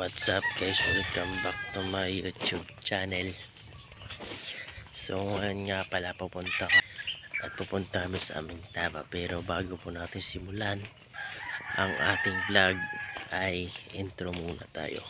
What's up guys, welcome back to my YouTube channel. So ngayon nga pala pupunta kami sa aming taba. Pero bago po natin simulan ang ating vlog ay intro muna tayo.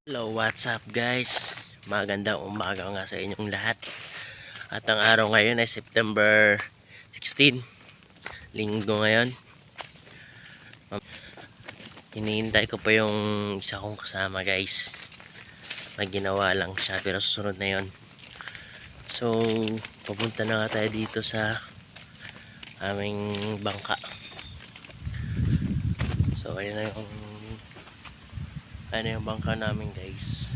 Hello, what's up guys? Magandang umaga nga sa inyong lahat. At ang araw ngayon ay September 16, linggo ngayon. Hinihintay ko pa yung isa kong kasama guys. May ginawa lang siya pero susunod na yon. So pupunta na nga tayo dito sa aming bangka. So ayun na yung bangka namin guys.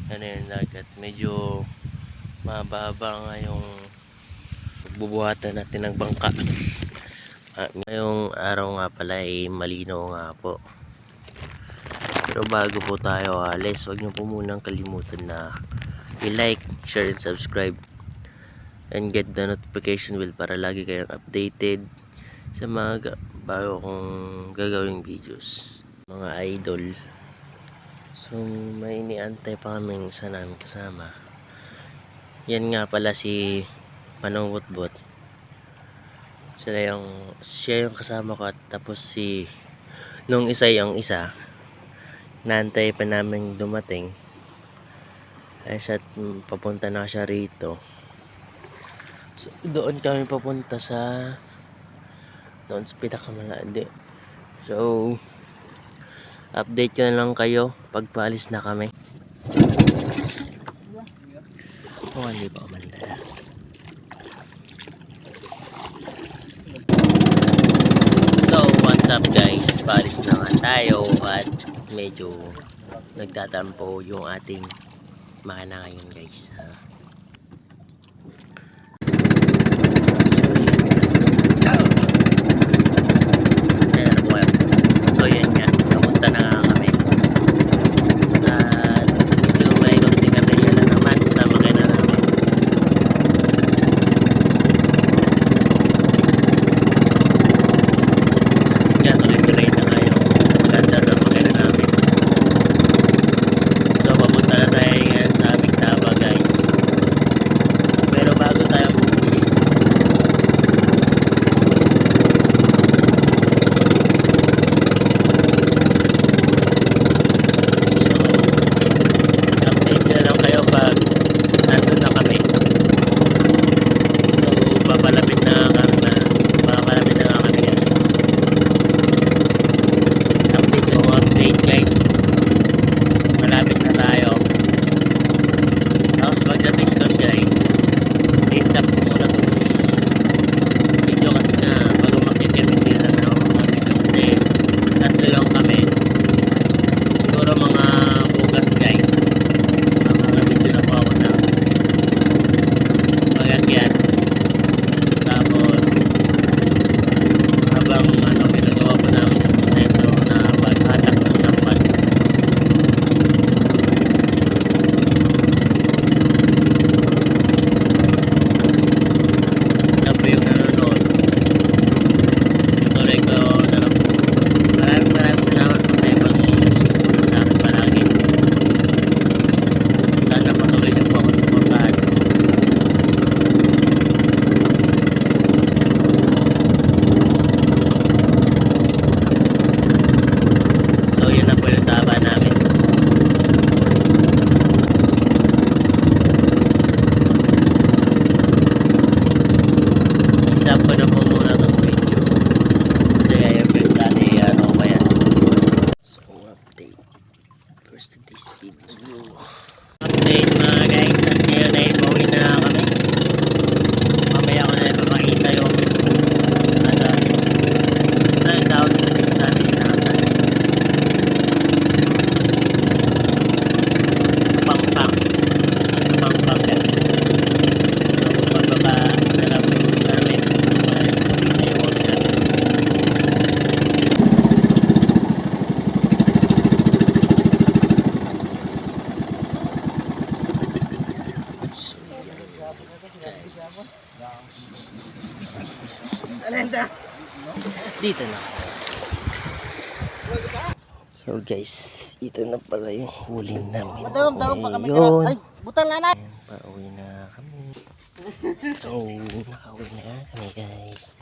Ano yung dagat, medyo mababa nga yung pagbubuhatan natin ng bangka. Ngayong araw nga pala ay malinaw nga po. Pero bago po tayo alis, huwag nyo po munang kalimutan na i-like, share and subscribe and get the notification bell para lagi kayong updated sa mga bago kong gagawing videos, mga idol. So may iniantay pa kaming isa namin kasama. Yan nga pala si Manong Butbut. Siya yung kasama ko, at tapos nung isa yung isa naantay pa namin dumating. Ay siya, papunta na siya rito. So, doon kami papunta doon sa pinakamalandi. So update ko na lang kayo pag paalis na kami. Hindi pa umanda. So what's up guys, paalis na nga tayo at medyo nagtatampo yung ating makina ngayon guys. So yun nga, papunta na nga kami. At medyo may konting katalya na naman sa makina namin. Nga, tuloy-tuloy na nga yung ganda ng makina namin. So papunta na tayo ngayon sa aming taba guys. Dito na. So guys, ito na pala yung huli namin ngayon. Butal na. Pauwi na kami. So, nakauwi na kami guys.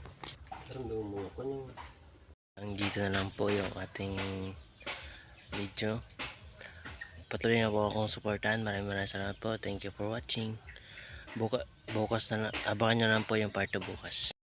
Dito na lang po yung ating video. Patuloy na po akong suportahan. Maraming salamat po. Thank you for watching. Bukas na lang. Abangan nyo lang po yung part 2 bukas.